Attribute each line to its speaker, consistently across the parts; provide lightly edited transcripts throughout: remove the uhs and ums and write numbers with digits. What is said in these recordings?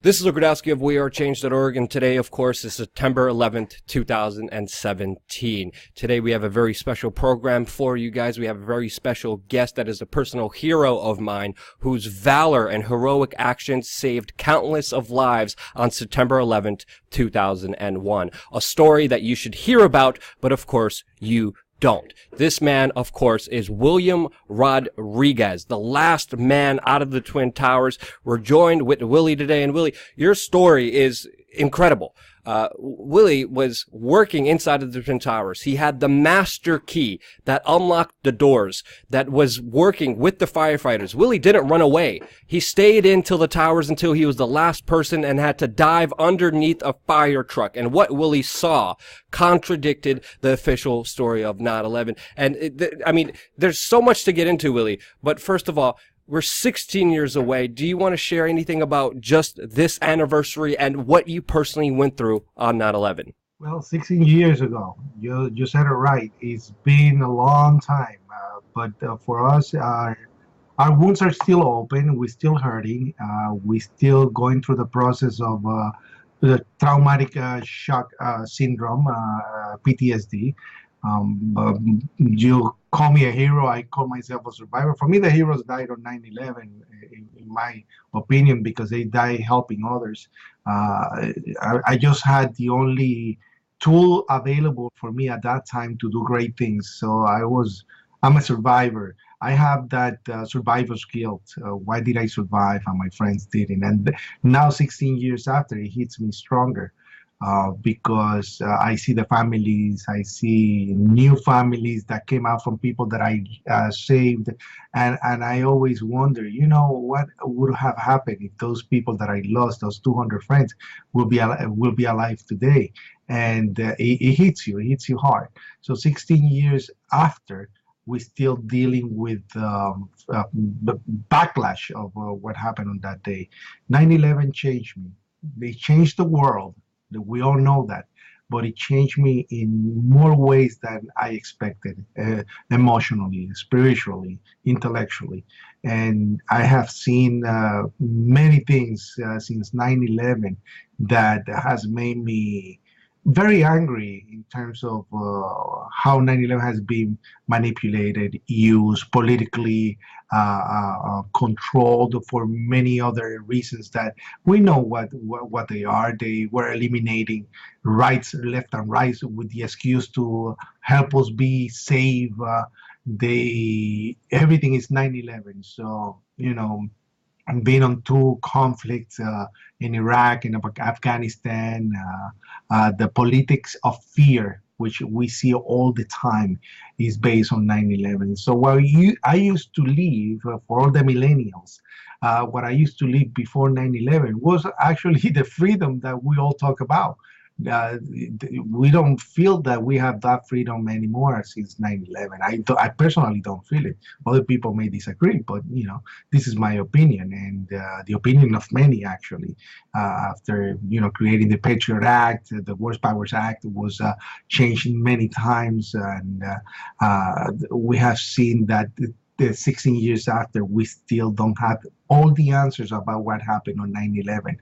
Speaker 1: This is Luke Gradowski of WeAreChange.org, and today, of course, is September 11th, 2017. Today, we have a very special program for you guys. We have a very special guest that is a personal hero of mine whose valor and heroic actions saved countless of lives on September 11th, 2001. A story that you should hear about, but of course, you don't. This man, of course, is William Rodriguez, the last man out of the Twin Towers. We're joined with Willie today. And Willie, your story is incredible. Willie was working inside of the Twin Towers. He had the master key that unlocked the doors, that was working with the firefighters. Willie didn't run away. He stayed in till the towers until he was the last person and had to dive underneath a fire truck. And what Willie saw contradicted the official story of 9/11. And there's so much to get into, Willie. But first of all, we're 16 years away. Do you want to share anything about just this anniversary and what you personally went through on 9/11?
Speaker 2: Well, 16 years ago, you said it right. It's been a long time, but for us, our wounds are still open. We're still hurting. We're still going through the process of the traumatic shock syndrome, PTSD. You call me a hero, I call myself a survivor. For me, the heroes died on 9/11, in my opinion, because they died helping others. I just had the only tool available for me at that time to do great things. So I'm a survivor. I have that survivor's guilt. Why did I survive and my friends didn't? And now, 16 years after, it hits me stronger. Because I see the families, I see new families that came out from people that I saved, and I always wonder, what would have happened if those people that I lost, those 200 friends, will be alive today? And it hits you hard. So 16 years after, we're still dealing with the backlash of what happened on that day. 9/11 changed me. They changed the world. We all know that, but it changed me in more ways than I expected, emotionally, spiritually, intellectually. And I have seen many things since 9/11 that has made me very angry in terms of how 9/11 has been manipulated, used politically, controlled for many other reasons that we know what they are. They were eliminating rights left and right with the excuse to help us be safe. Everything is 9/11. So, I've been on two conflicts in Iraq and Afghanistan. The politics of fear, which we see all the time, is based on 9/11. So I used to live, for all the millennials, what I used to live before 9/11 was actually the freedom that we all talk about. We don't feel that we have that freedom anymore since 9/11. I personally don't feel it. Other people may disagree, but this is my opinion, and the opinion of many actually. After creating the Patriot Act, the Worst Powers Act was changed many times, and we have seen that the 16 years after, we still don't have all the answers about what happened on 9/11.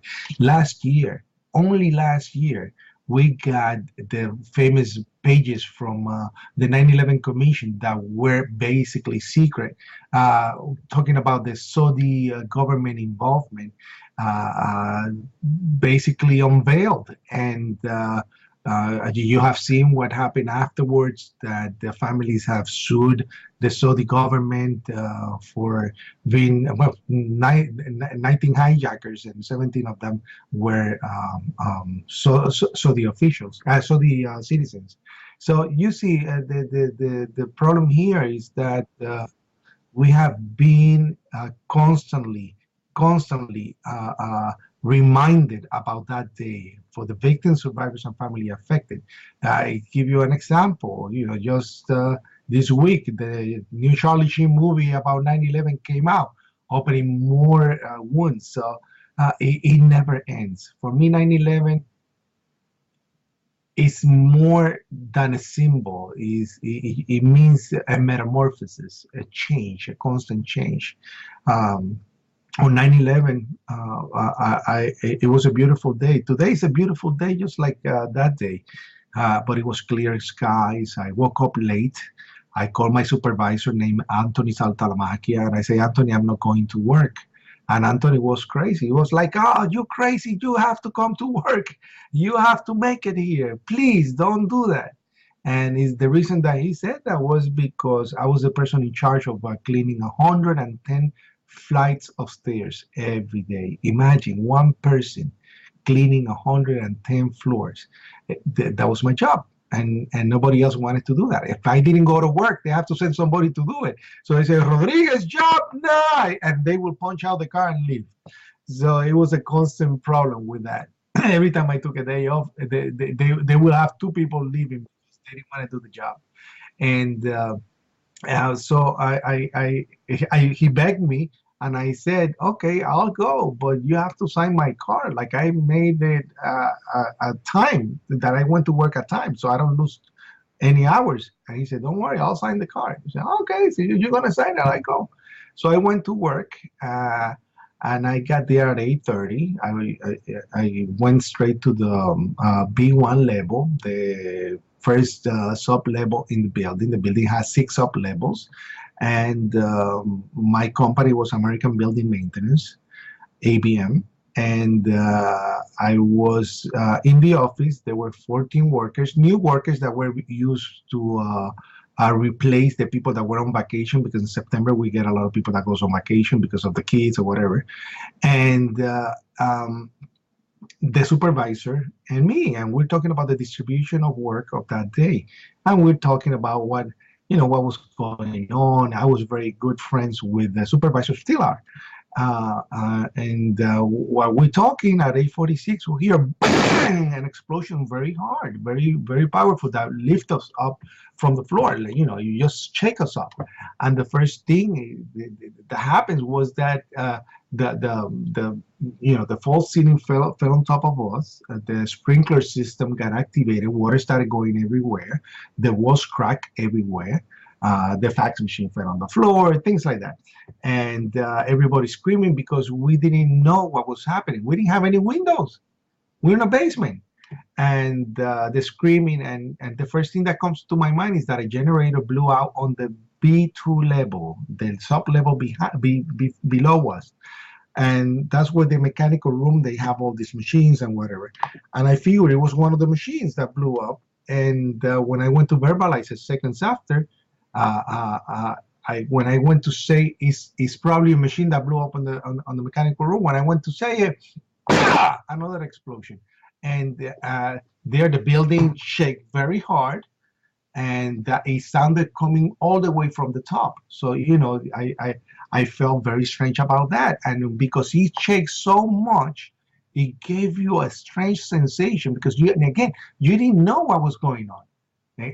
Speaker 2: Only last year, we got the famous pages from the 9/11 Commission that were basically secret, talking about the Saudi government involvement, basically unveiled. And you have seen what happened afterwards, that the families have sued the Saudi government for being, 19 hijackers, and 17 of them were Saudi officials, Saudi citizens. So you see, the problem here is that we have been constantly reminded about that day for the victims, survivors, and family affected. I give you an example. Just this week, the new Charlie Sheen movie about 9/11 came out, opening more wounds. So it never ends. For me, 9/11 is more than a symbol. It means a metamorphosis, a change, a constant change. on 9/11, it was a beautiful day. Today is a beautiful day, just like that day. But it was clear skies. I woke up late. I called my supervisor named Anthony Saltalamacchia, and I say, Anthony, I'm not going to work. And Anthony was crazy. He was like, oh, you crazy. You have to come to work. You have to make it here. Please don't do that. And is the reason that he said that was because I was the person in charge of cleaning 110 flights of stairs every day. Imagine one person cleaning 110 floors. That was my job. And nobody else wanted to do that. If I didn't go to work, they have to send somebody to do it. So they say, Rodriguez, job night, and they will punch out the car and leave. So it was a constant problem with that. Every time I took a day off, they will have two people leaving because they didn't want to do the job. And so he begged me, and I said, okay, I'll go, but you have to sign my card. Like I made it a time that I went to work at time, so I don't lose any hours. And he said, don't worry, I'll sign the card. I said, okay, so you're going to sign it? I go. So I went to work, and I got there at 8:30. I went straight to the B1 level, the first sub-level in the building. The building has 6 sub-levels. And my company was American Building Maintenance, ABM. And I was in the office. There were 14 workers, new workers that were used to replace the people that were on vacation, because in September we get a lot of people that goes on vacation because of the kids or whatever. And the supervisor and me, and we're talking about the distribution of work of that day. And we're talking about what was going on. I was very good friends with the supervisor, still are. And while we're talking at 8:46, we hear bang, an explosion very hard, very, very powerful, that lift us up from the floor. You just shake us up. And the first thing that happens was that the false ceiling fell on top of us. The sprinkler system got activated. Water started going everywhere. There was crack everywhere. The fax machine fell on the floor, things like that. And everybody screaming because we didn't know what was happening. We didn't have any windows. We're in a basement. And the screaming, and the first thing that comes to my mind is that a generator blew out on the B2 level, the sub-level below us. And that's where the mechanical room, they have all these machines and whatever. And I figured it was one of the machines that blew up. And when I went to verbalize it seconds after, when I went to say it's probably a machine that blew up on the mechanical room, when I went to say it, another explosion. And there the building shake very hard, and it sounded coming all the way from the top. So I felt very strange about that. And because it shakes so much, it gave you a strange sensation, because you didn't know what was going on.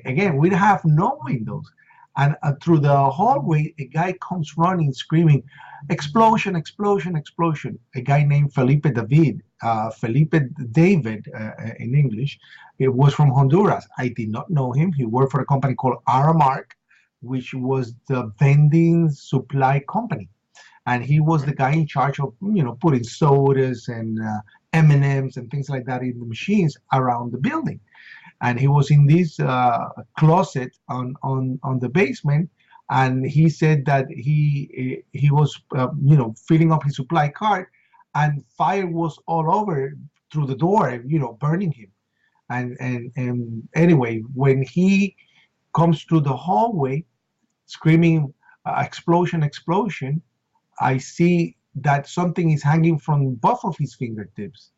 Speaker 2: Again, we have no windows. And through the hallway, a guy comes running, screaming, explosion, explosion, explosion. A guy named Felipe David in English. It was from Honduras. I did not know him. He worked for a company called Aramark, which was the vending supply company. And he was the guy in charge of, putting sodas and M&Ms and things like that in the machines around the building. And he was in this closet on the basement, and he said that he was filling up his supply cart, and fire was all over through the door, burning him. And anyway, when he comes through the hallway screaming explosion, explosion, I see that something is hanging from both of his fingertips,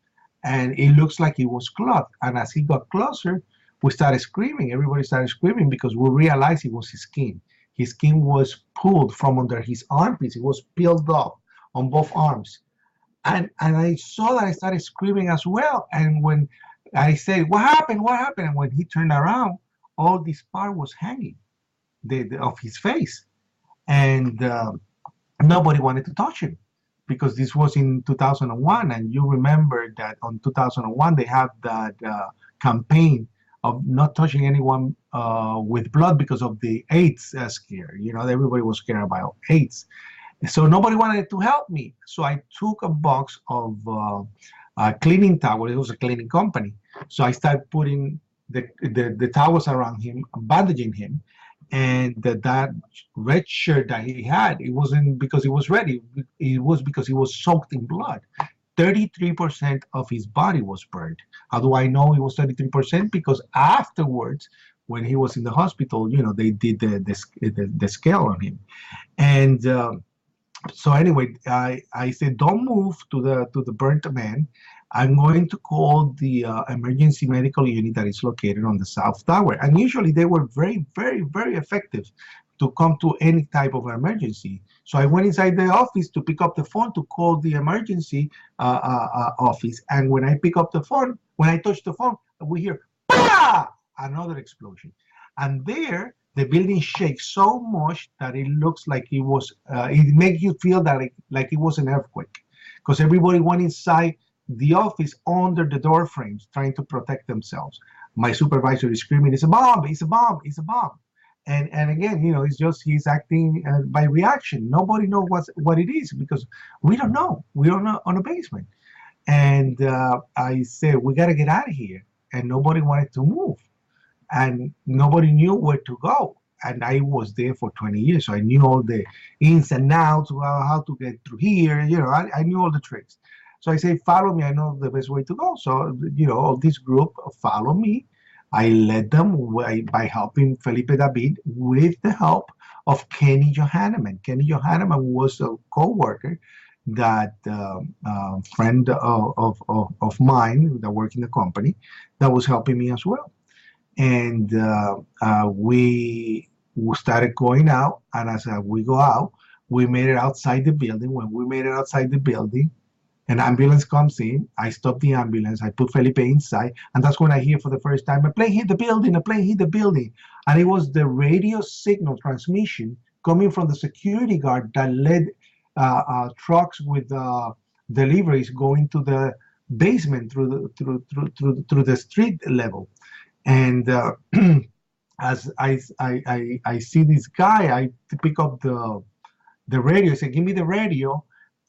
Speaker 2: and it looks like it was cloth. And as he got closer, we started screaming. Everybody started screaming because we realized it was his skin. His skin was pulled from under his armpits. It was peeled off on both arms. And I saw that. I started screaming as well. And when I said, what happened? What happened? And when he turned around, all this part was hanging of his face. And nobody wanted to touch him, because this was in 2001. And you remember that on 2001, they have that campaign of not touching anyone with blood because of the AIDS scare. Everybody was scared about AIDS. So nobody wanted to help me. So I took a box of cleaning towels. It was a cleaning company. So I started putting the towels around him, bandaging him. And that red shirt that he had, it wasn't because he was ready. It was because he was soaked in blood. 33% of his body was burned. How do I know it was 33%? Because afterwards, when he was in the hospital, they did the scale on him. And so anyway, I said, don't move to the burnt man. I'm going to call the emergency medical unit that is located on the South Tower. And usually they were very, very, very effective to come to any type of emergency. So I went inside the office to pick up the phone to call the emergency office. And when I pick up the phone, when I touch the phone, we hear, "Bah!" Another explosion. And there, the building shakes so much that it looks like it makes you feel that like it was an earthquake. Because everybody went inside the office under the door frames trying to protect themselves. My supervisor is screaming, "It's a bomb, it's a bomb, it's a bomb." And again, it's just he's acting by reaction. Nobody knows what it is because we don't know. We're on a basement. And I said, we got to get out of here. And nobody wanted to move. And nobody knew where to go. And I was there for 20 years, so I knew all the ins and outs, how to get through here. I knew all the tricks. So I say, follow me. I know the best way to go. So, this group follow me. I led them by helping Felipe David with the help of Kenny Johanneman. Kenny Johanneman was a co-worker that friend of mine that worked in the company that was helping me as well. And we started going out. And as we go out, we made it outside the building. When we made it outside the building, an ambulance comes in. I stop the ambulance. I put Felipe inside. And that's when I hear for the first time, a plane hit the building, a plane hit the building. And it was the radio signal transmission coming from the security guard that led trucks with deliveries going to the basement through the street level. And as I see this guy, I pick up the radio. I say, give me the radio.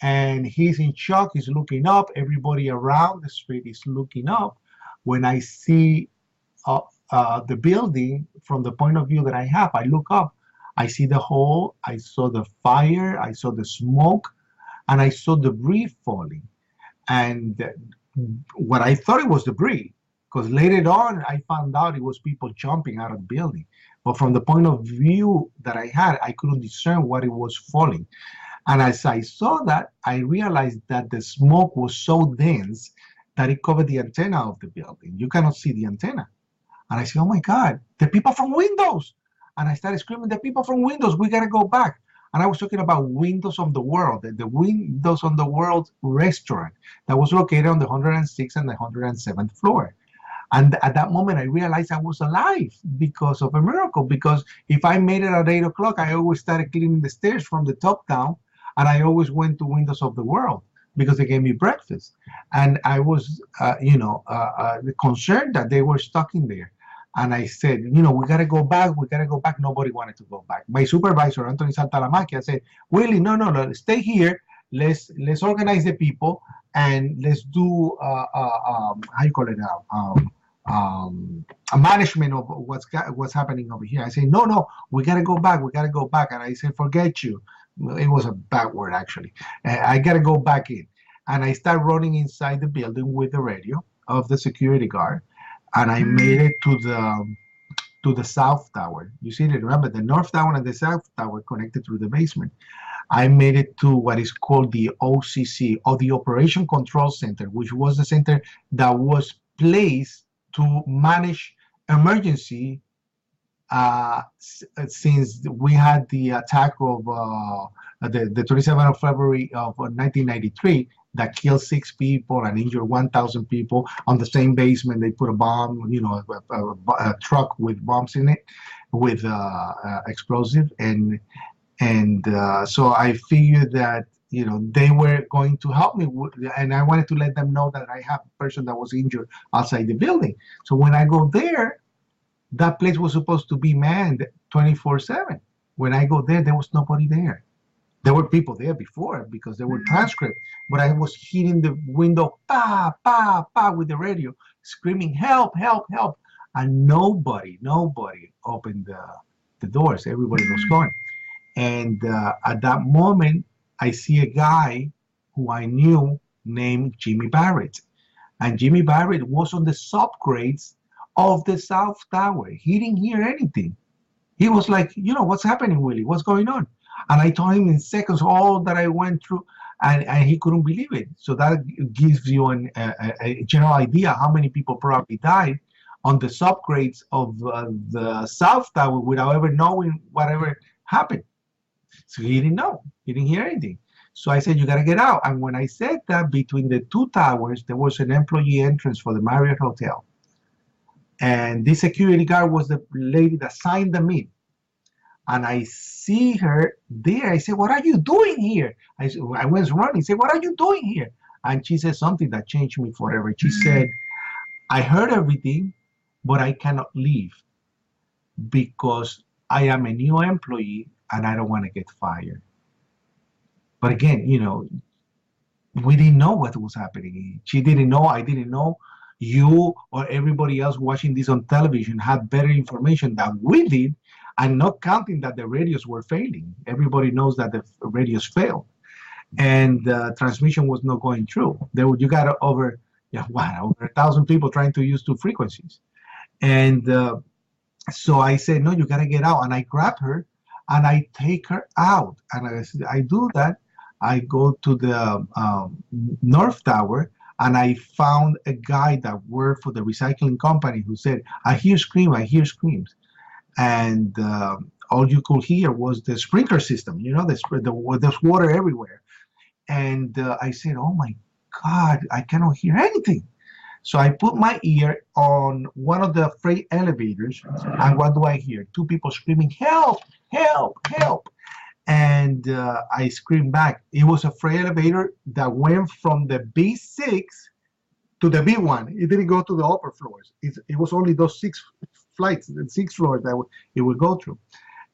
Speaker 2: And he's in shock. He's looking up. Everybody around the street is looking up. When I see the building from the point of view that I have, I look up. I see the hole. I saw the fire. I saw the smoke. And I saw debris falling. And what I thought it was debris, because later on I found out it was people jumping out of the building. But from the point of view that I had, I couldn't discern what it was falling. And as I saw that, I realized that the smoke was so dense that it covered the antenna of the building. You cannot see the antenna. And I said, oh my God, the people from Windows. And I started screaming, the people from Windows, we got to go back. And I was talking about Windows on the World, the Windows on the World restaurant that was located on the 106th and the 107th floor. And at that moment, I realized I was alive because of a miracle. Because if I made it at 8 o'clock, I always started cleaning the stairs from the top down. And I always went to Windows of the World because they gave me breakfast. And I was, concerned that they were stuck in there. And I said, we got to go back. We got to go back. Nobody wanted to go back. My supervisor, Anthony Santalamacchia, said, Willie, no, stay here. Let's organize the people and let's do, how you call it now? A management of what's happening over here. I say, no, we got to go back. We got to go back. And I said, forget you. It was a bad word, actually. I got to go back in. And I start running inside the building with the radio of the security guard. And I made it to the South Tower. You see, remember, the North Tower and the South Tower connected through the basement. I made it to what is called the OCC, or the Operation Control Center, which was the center that was placed to manage emergency since we had the attack of the 27th of February of 1993 that killed 6 people and injured 1,000 people on the same basement. They put a bomb, a truck with bombs in it, with explosive, and so I figured that they were going to help me, and I wanted to let them know that I have a person that was injured outside the building. So when I go there, that place was supposed to be manned 24/7. When I go there, there was nobody there. There were people there before because there were transcripts, but I was hitting the window, pa, pa, pa, with the radio, screaming, help, help, help. And nobody opened the doors. Everybody was gone. And at that moment, I see a guy who I knew named Jimmy Barrett. And Jimmy Barrett was on the subgrades of the South Tower. He didn't hear anything. He was like, what's happening, Willie? What's going on? And I told him in seconds all that I went through, and he couldn't believe it. So that gives you a general idea how many people probably died on the subgrades of the South Tower without ever knowing whatever happened. So he didn't know. He didn't hear anything. So I said, you got to get out. And when I said that, between the two towers, there was an employee entrance for the Marriott Hotel. And this security guard was the lady that signed them in. And I see her there. I said, what are you doing here? I was running. I said, what are you doing here? And she said something that changed me forever. She said, I heard everything, but I cannot leave because I am a new employee and I don't want to get fired. But again, we didn't know what was happening. She didn't know. I didn't know. You or everybody else watching this on television had better information than we did, and not counting that the radios were failing. Everybody knows that the radios failed, and the transmission was not going through. You got over 1,000 people trying to use two frequencies. And so I said, no, you got to get out. And I grab her and I take her out. And I do that. I go to the North Tower, and I found a guy that worked for the recycling company who said, I hear screams. And all you could hear was the sprinkler system, there's water everywhere. And I said, oh my God, I cannot hear anything. So I put my ear on one of the freight elevators, and what do I hear? Two people screaming, help, help, help. And I screamed back. It was a freight elevator that went from the B6 to the B1. It didn't go to the upper floors. It was only those 6 flights, the 6 floors that it would go through.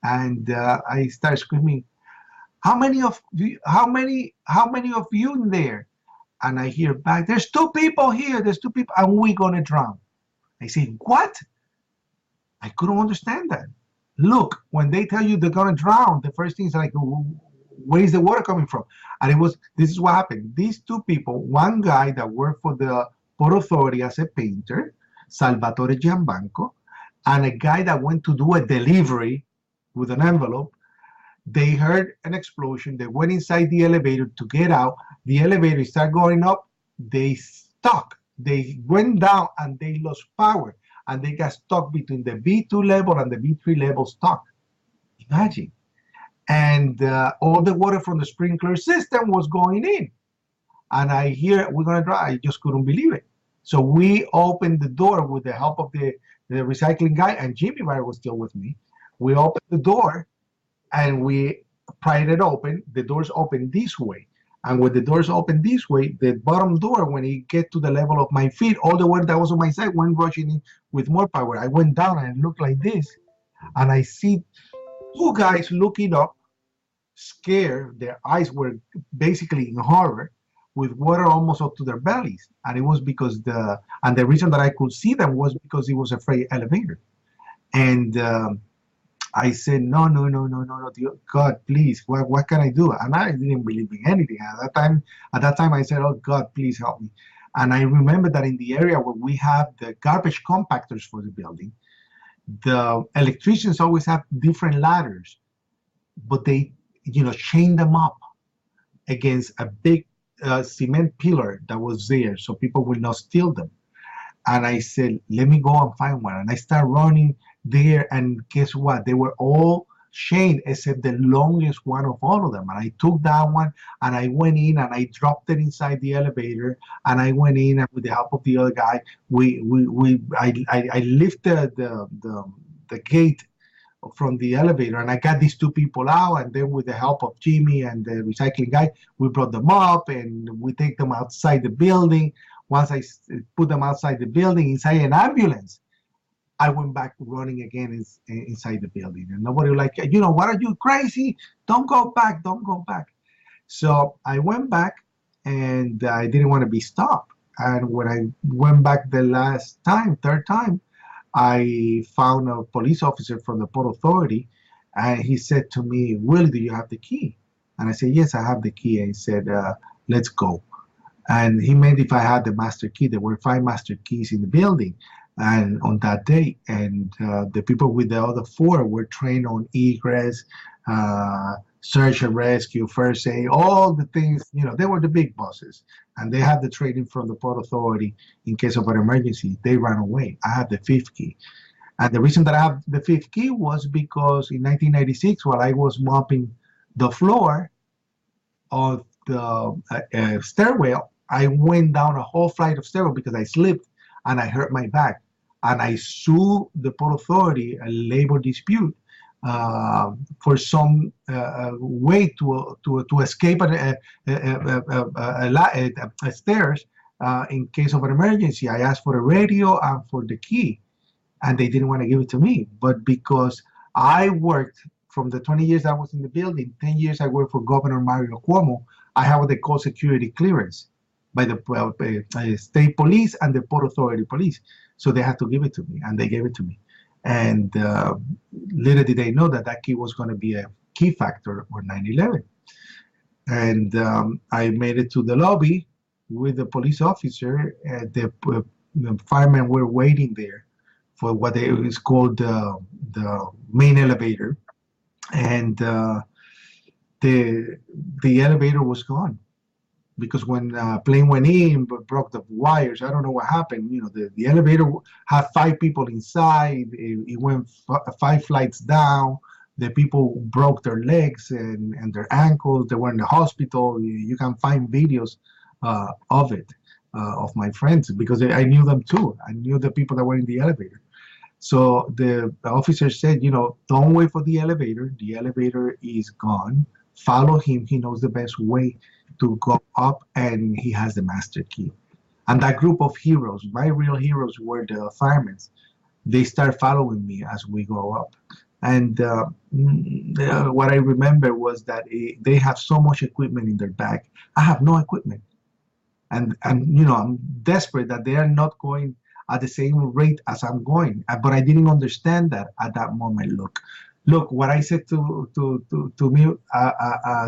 Speaker 2: And I started screaming, how many of you in there? And I hear back, there's 2 people here, and we're gonna drown. I said, what? I couldn't understand that. Look, when they tell you they're gonna drown, the first thing is like, where is the water coming from? And this is what happened. These 2 people, one guy that worked for the Port Authority as a painter, Salvatore Giambanco, and a guy that went to do a delivery with an envelope. They heard an explosion. They went inside the elevator to get out. The elevator started going up. They stuck. They went down and they lost power. And they got stuck between the B2 level and the B3 level stuck. Imagine. And all the water from the sprinkler system was going in. And I hear, we're going to dry. I just couldn't believe it. So we opened the door with the help of the recycling guy, and Jimmy Barrett was still with me. We opened the door and we pried it open. The doors opened this way. And when the doors opened this way, the bottom door, when it get to the level of my feet, all the water that was on my side went rushing in with more power. I went down and it looked like this. And I see 2 guys looking up, scared. Their eyes were basically in horror, with water almost up to their bellies. And it was because the reason that I could see them was because it was a freight elevator. And I said, no, God, please, what can I do? And I didn't believe in anything. At that time, I said, oh, God, please help me. And I remember that in the area where we have the garbage compactors for the building, the electricians always have different ladders, but they, chain them up against a big cement pillar that was there so people will not steal them. And I said, let me go and find one. And I started running there, and guess what? They were all chained except the longest one of all of them. And I took that one and I went in and I dropped it inside the elevator. And I went in, and with the help of the other guy, I lifted the gate from the elevator, and I got these 2 people out. And then with the help of Jimmy and the recycling guy, we brought them up and we take them outside the building. Once I put them outside the building, inside an ambulance, I went back running again inside the building, and nobody was like, what are you crazy? Don't go back, don't go back. So I went back, and I didn't want to be stopped. And when I went back the last time, third time, I found a police officer from the Port Authority, and he said to me, "Willie, do you have the key?" And I said, "Yes, I have the key." And he said, "Let's go." And he meant if I had the master key. There were 5 master keys in the building, and on that day, and the people with the other 4 were trained on egress, search and rescue, first aid, all the things. They were the big bosses, and they had the training from the Port Authority in case of an emergency. They ran away. I had the 5th key. And the reason that I have the 5th key was because in 1996, while I was mopping the floor of the stairwell, I went down a whole flight of stairs because I slipped and I hurt my back. And I sued the Port Authority, a labor dispute, for some way to escape stairs in case of an emergency. I asked for a radio and for the key, and they didn't want to give it to me. But because I worked from the 20 years I was in the building, 10 years I worked for Governor Mario Cuomo, I have what they call security clearance by the state police and the Port Authority police. So they had to give it to me, and they gave it to me. And little did they know that that key was going to be a key factor for 9/11. And I made it to the lobby with the police officer. The firemen were waiting there for what is called the main elevator, and the elevator was gone. Because when plane went in but broke the wires, I don't know what happened. The elevator had 5 people inside. It went 5 flights down. The people broke their legs and their ankles. They were in the hospital. You can find videos of it, of my friends, because I knew them too. I knew the people that were in the elevator. So the officer said, don't wait for the elevator. The elevator is gone. Follow him. He knows the best way to go up, and he has the master key. And that group of heroes, my real heroes, were the firemen. They start following me as we go up. And what I remember was that they have so much equipment in their bag. I have no equipment. And I'm desperate that they are not going at the same rate as I'm going. But I didn't understand that at that moment. Look, what I said to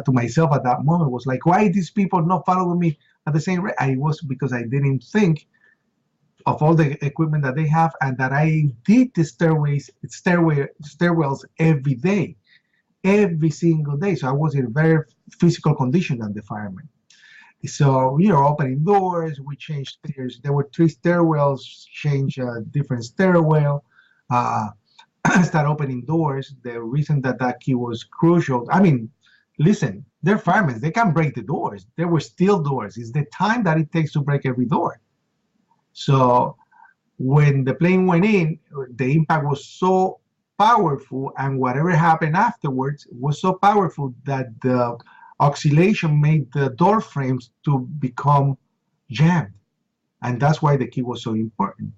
Speaker 2: myself at that moment was like, why these people not following me at the same rate? I was because I didn't think of all the equipment that they have, and that I did the stairwells every day, every single day. So I was in very physical condition than the firemen. So we are opening doors, we changed stairs. There were 3 stairwells, change different stairwell. Start opening doors. The reason that key was crucial. I mean, listen, they're firemen. They can break the doors. There were steel doors. It's the time that it takes to break every door. So when the plane went in, the impact was so powerful, and whatever happened afterwards was so powerful that the oscillation made the door frames to become jammed. And that's why the key was so important.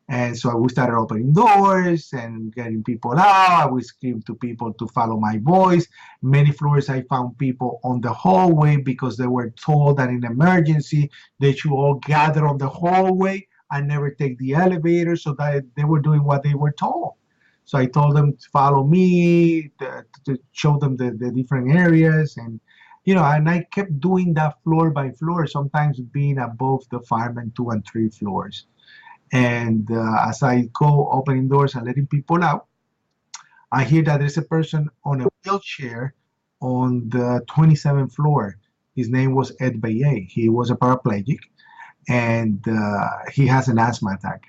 Speaker 2: And so we started opening doors and getting people out. I would scream to people to follow my voice. Many floors I found people on the hallway because they were told that in emergency they should all gather on the hallway and never take the elevator, so that they were doing what they were told. So I told them to follow me, to show them the different areas. And and I kept doing that floor by floor, sometimes being above the firemen 2 and 3 floors. And as I go opening doors and letting people out, I hear that there's a person on a wheelchair on the 27th floor. His name was Ed Baye. He was a paraplegic, and he has an asthma attack.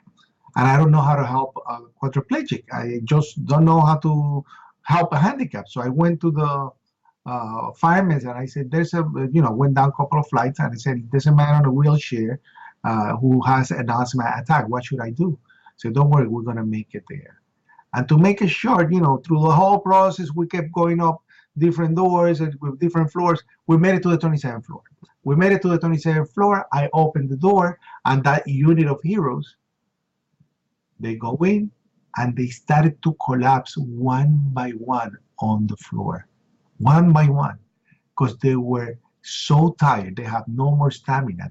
Speaker 2: And I don't know how to help a quadriplegic. I just don't know how to help a handicap. So I went to the firemen and I said, went down a couple of flights, and I said, there's a man on a wheelchair who has an asthma attack. What should I do? So don't worry, we're going to make it there. And to make it short, through the whole process, we kept going up different doors with different floors. We made it to the 27th floor. We made it to the 27th floor. I opened the door, and that unit of heroes, they go in, and they started to collapse one by one on the floor, one by one, because they were so tired. They have no more stamina.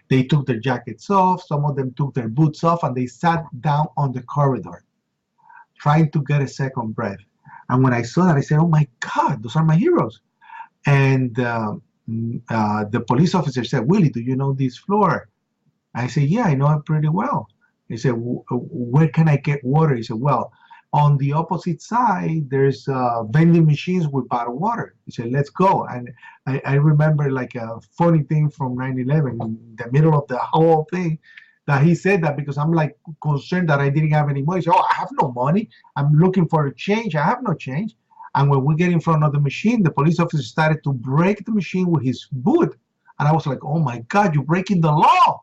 Speaker 2: They took their jackets off. Some of them took their boots off, and they sat down on the corridor, trying to get a second breath. And when I saw that, I said, "Oh my God, those are my heroes." And the police officer said, "Willie, do you know this floor?" I said, "Yeah, I know it pretty well." He said, "Where can I get water?" He said, "Well, on the opposite side, there's vending machines with bottled water." He said, "Let's go." And I remember like a funny thing from 9/11, in the middle of the whole thing, that he said that because I'm like concerned that I didn't have any money. He said, "Oh, I have no money. I'm looking for a change. I have no change." And when we get in front of the machine, the police officer started to break the machine with his boot. And I was like, "Oh my God, you're breaking the law."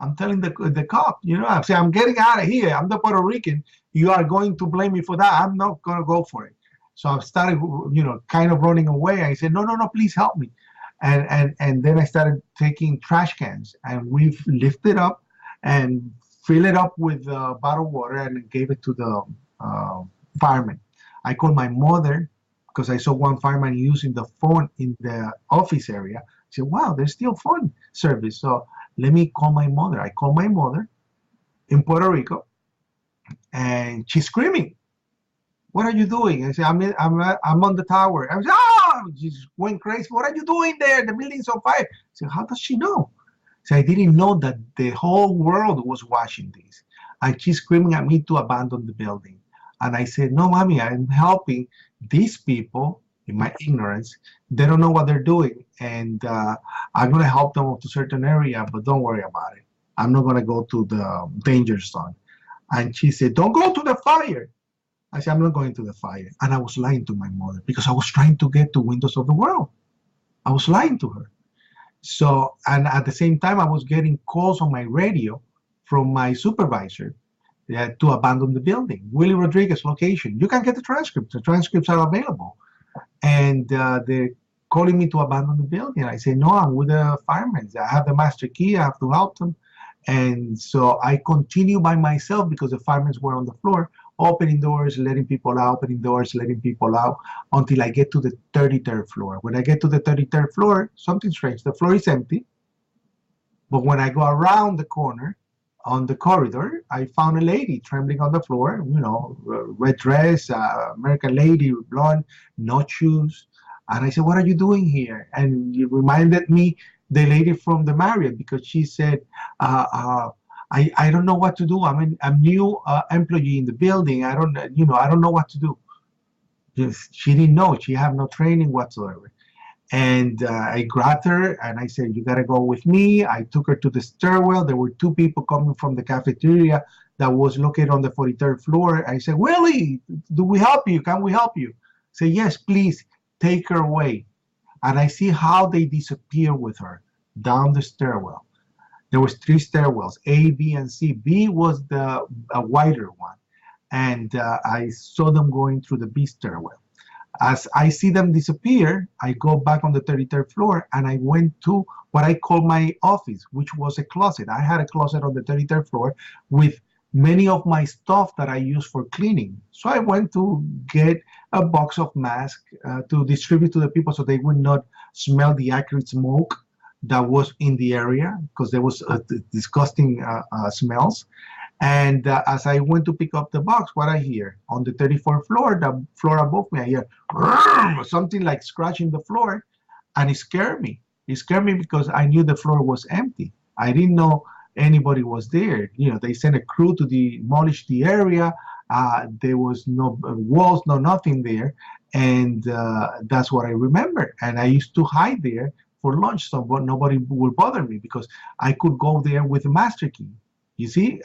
Speaker 2: I'm telling the cop, I'm saying, "I'm getting out of here. I'm the Puerto Rican. You are going to blame me for that. I'm not going to go for it." So I started, kind of running away. I said, no, please help me. And then I started taking trash cans, and we lifted up and fill it up with bottled water and gave it to the firemen. I called my mother because I saw one fireman using the phone in the office area. I said, "Wow, there's still phone service. So let me call my mother." I called my mother in Puerto Rico, and she's screaming, "What are you doing?" I said, I'm on the tower." I was, she went crazy. "What are you doing there? The building's on fire." I said, "How does she know?" So I didn't know that the whole world was watching this. And she's screaming at me to abandon the building. And I said, "No, mommy, I'm helping these people in my ignorance. They don't know what they're doing. And I'm going to help them up to a certain area, but don't worry about it. I'm not going to go to the danger zone." And she said, "Don't go to the fire." I said, "I'm not going to the fire." And I was lying to my mother because I was trying to get to Windows of the World. I was lying to her. So, and at the same time, I was getting calls on my radio from my supervisor to abandon the building. Willie Rodriguez location. You can get the transcripts. The transcripts are available. And they're calling me to abandon the building. I say, "No, I'm with the firemen. I have the master key. I have to help them." And so I continue by myself because the firemen were on the floor, opening doors, letting people out, opening doors, letting people out, until I get to the 33rd floor. When I get to the 33rd floor, something strange. The floor is empty. But when I go around the corner on the corridor, I found a lady trembling on the floor, red dress, American lady, blonde, no shoes. And I said, "What are you doing here?" And it reminded me the lady from the Marriott, because she said, I don't know what to do. I'm new employee in the building. I don't know what to do. She didn't know. She had no training whatsoever. And I grabbed her and I said, "You got to go with me." I took her to the stairwell. There were two people coming from the cafeteria that was located on the 43rd floor. I said, "Willie, do we help you? Can we help you?" Say, "Yes, please take her away." And I see how they disappear with her down the stairwell. There was 3 stairwells, A, B, and C. B was the wider one. And I saw them going through the B stairwell. As I see them disappear, I go back on the 33rd floor and I went to what I call my office, which was a closet. I had a closet on the 33rd floor with many of my stuff that I use for cleaning. So I went to get a box of masks to distribute to the people so they would not smell the acrid smoke that was in the area, because there was disgusting smells. And as I went to pick up the box, what I hear on the 34th floor, the floor above me, I hear something like scratching the floor, and it scared me. It scared me because I knew the floor was empty. I didn't know anybody was there. They sent a crew to demolish the area. There was no walls, no nothing there, and that's what I remember. And I used to hide there for lunch, so nobody would bother me because I could go there with a master key. You see,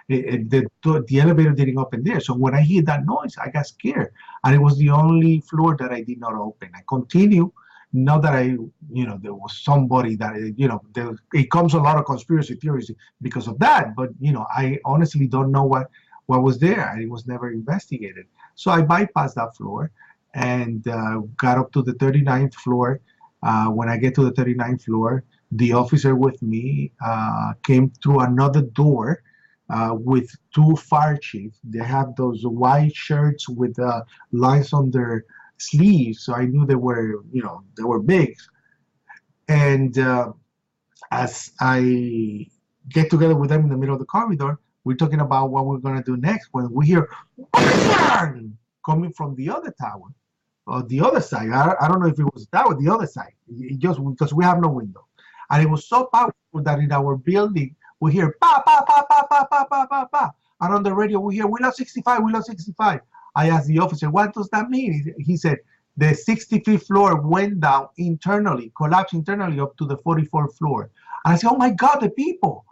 Speaker 2: the elevator didn't open there. So when I hear that noise, I got scared. And it was the only floor that I did not open. I continue, not that there was somebody that, it comes a lot of conspiracy theories because of that. But, I honestly don't know what was there. It was never investigated. So I bypassed that floor and got up to the 39th floor. When I get to the 39th floor, the officer with me came through another door with two fire chiefs. They have those white shirts with lines on their sleeves, so I knew they were big. And as I get together with them in the middle of the corridor, we're talking about what we're gonna do next when we hear bang! Coming from the other tower, or the other side. I don't know if it was that or the other side. It just because we have no window, and it was so powerful that in our building we hear pa pa pa pa pa pa pa pa pa, and on the radio we hear we lost 65, we lost 65. I asked the officer, what does that mean? He said the 65th floor went down internally, collapsed internally up to the 44th floor. And I said, oh my God, the people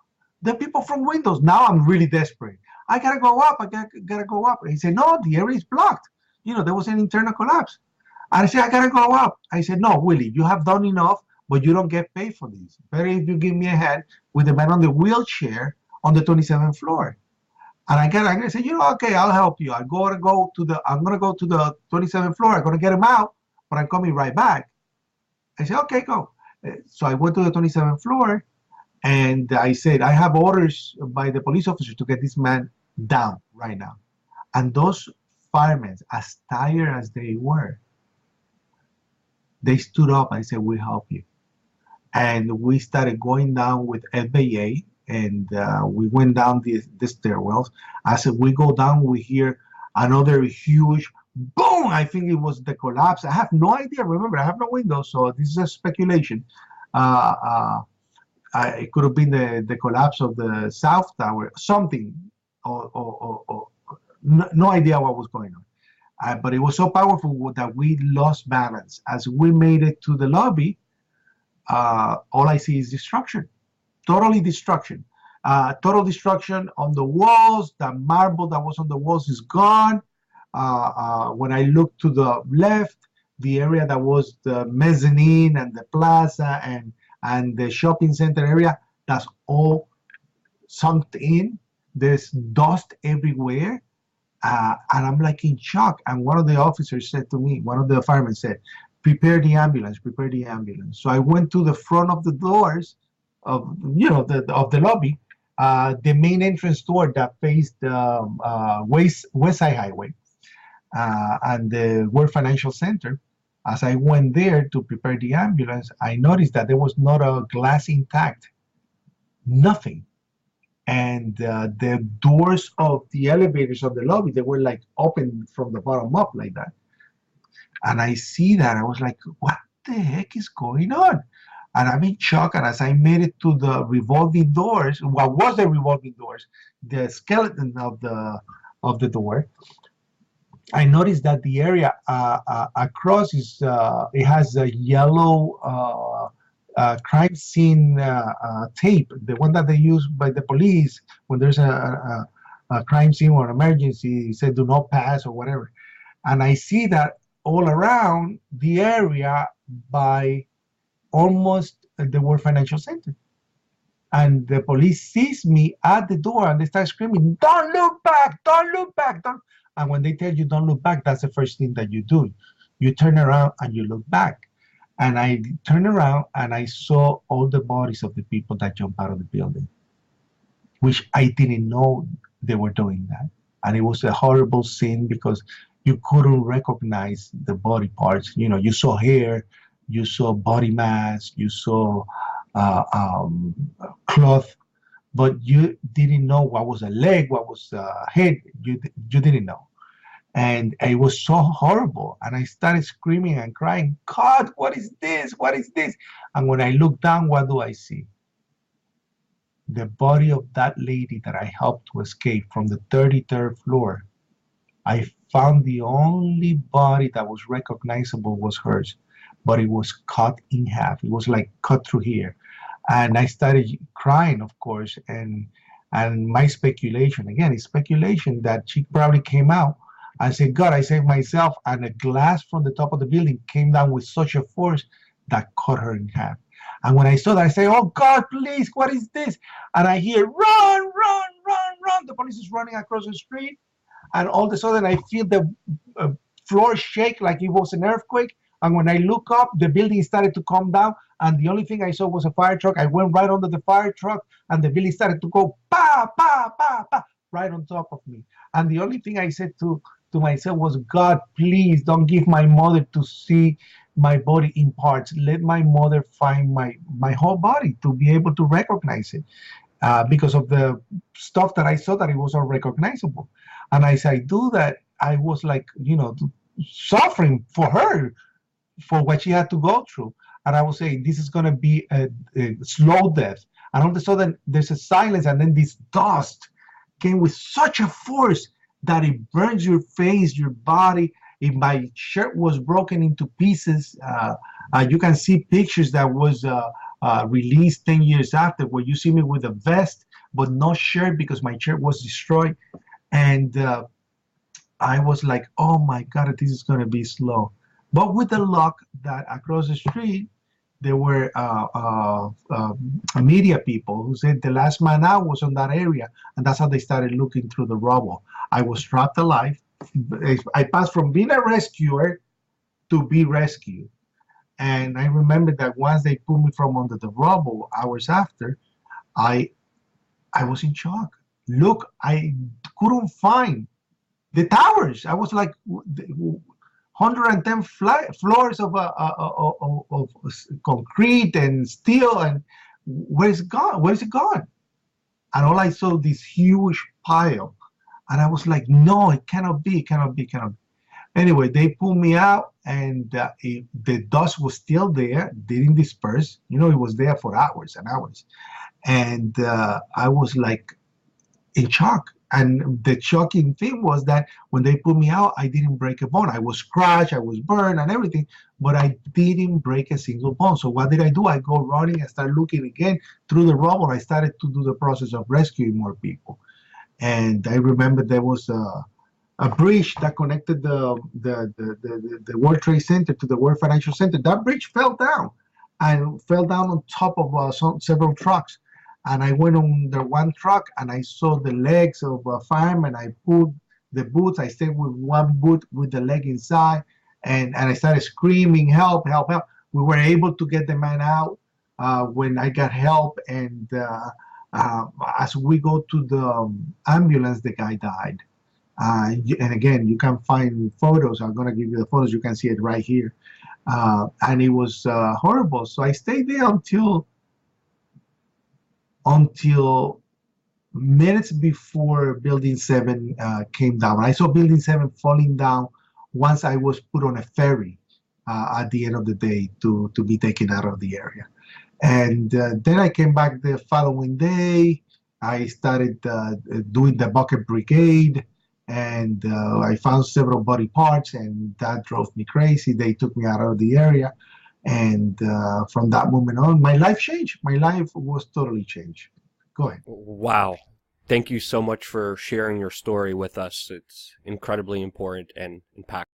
Speaker 2: from Windows. Now I'm really desperate. I gotta go up. I gotta go up. And he said, no, the area is blocked. There was an internal collapse. And I said, I gotta go up. I said, no, Willie, you have done enough, but you don't get paid for this. Better if you give me a hand with the man on the wheelchair on the 27th floor. And I said, okay, I'll help you. I'm gonna go to the 27th floor. I'm gonna get him out, but I'm coming right back. I said, okay, go. So I went to the 27th floor. And I said, I have orders by the police officer to get this man down right now. And those firemen, as tired as they were, they stood up and said, we'll help you. And we started going down with FBA, and we went down the stairwells. As we go down, we hear another huge boom. I think it was the collapse. I have no idea. Remember, I have no windows, so this is a speculation. It could have been the collapse of the South Tower, something, or no idea what was going on. But it was so powerful that we lost balance. As we made it to the lobby, all I see is destruction, totally destruction. Total destruction on the walls. The marble that was on the walls is gone. When I look to the left, the area that was the mezzanine and the plaza and the shopping center area, that's all sunk in. There's dust everywhere. And I'm like in shock. And one of the officers said to me, one of the firemen said, prepare the ambulance, prepare the ambulance. So I went to the front of the doors of the lobby, the main entrance door that faced West Side Highway and the World Financial Center. As I went there to prepare the ambulance, I noticed that there was not a glass intact, nothing. And the doors of the elevators of the lobby, they were like open from the bottom up like that. And I see that, I was like, what the heck is going on? And I'm in shock. And as I made it to the revolving doors, what was the revolving doors, the skeleton of the door, I noticed that the area across is it has a yellow crime scene tape, the one that they use by the police when there's a crime scene or an emergency, said do not pass or whatever. And I see that all around the area by almost the World Financial Center. And the police sees me at the door and they start screaming, don't look back, don't look back, don't. And when they tell you don't look back, that's the first thing that you do. You turn around and you look back. And I turned around and I saw all the bodies of the people that jumped out of the building, which I didn't know they were doing that. And it was a horrible scene because you couldn't recognize the body parts. You know, you saw hair, you saw body mass, you saw cloth, but you didn't know what was a leg, what was a head. You didn't know. And it was so horrible. And I started screaming and crying, God, what is this? What is this? And when I look down, what do I see? The body of that lady that I helped to escape from the 33rd floor. I found the only body that was recognizable was hers, but it was cut in half. It was like cut through here. And I started crying, of course. And my speculation, again, is speculation that she probably came out. I said, God, I saved myself. And a glass from the top of the building came down with such a force that cut her in half. And when I saw that, I said, oh, God, please, what is this? And I hear, run, run, run, run. The police is running across the street. And all of a sudden, I feel the floor shake like it was an earthquake. And when I look up, the building started to come down. And the only thing I saw was a fire truck. I went right under the fire truck. And the building started to go, pa, pa, pa, right on top of me. And the only thing I said to myself was, God, please don't give my mother to see my body in parts. Let my mother find my whole body to be able to recognize it. Because of the stuff that I saw that it was unrecognizable. And as I do that, I was like, suffering for her, for what she had to go through. And I was saying, this is going to be a slow death. And all of a sudden, there's a silence, and then this dust came with such a force that it burns your face, your body. If my shirt was broken into pieces, you can see pictures that was released 10 years after, where you see me with a vest, but no shirt because my shirt was destroyed. And I was like, oh my God, this is going to be slow. But with the luck that across the street, there were media people who said the last man out was on that area, and that's how they started looking through the rubble. I was trapped alive. I passed from being a rescuer to be rescued. And I remember that once they pulled me from under the rubble, hours after, I was in shock. Look, I couldn't find the towers. I was like 110 floors of concrete and steel, and where's it gone? Where's it gone? And all I saw this huge pile, and I was like, no, it cannot be, cannot be, cannot be. Anyway, they pulled me out, and the dust was still there, didn't disperse. It was there for hours and hours, and I was like in shock. And the shocking thing was that when they put me out, I didn't break a bone. I was scratched, I was burned and everything, but I didn't break a single bone. So what did I do? I go running and start looking again through the rubble. I started to do the process of rescuing more people. And I remember there was a bridge that connected the World Trade Center to the World Financial Center. That bridge fell down and fell down on top of several trucks. And I went on the one truck, and I saw the legs of a fireman. I pulled the boots. I stayed with one boot with the leg inside, and I started screaming, help, help, help. We were able to get the man out when I got help. And as we go to the ambulance, the guy died. And again, you can find photos. I'm going to give you the photos. You can see it right here. And it was horrible. So I stayed there until minutes before Building 7 came down. I saw Building 7 falling down once I was put on a ferry at the end of the day to be taken out of the area. And then I came back the following day. I started doing the bucket brigade, and I found several body parts, and that drove me crazy. They took me out of the area. And from that moment on, my life changed. My life was totally changed. Go ahead.
Speaker 1: Wow. Thank you so much for sharing your story with us. It's incredibly important and impactful.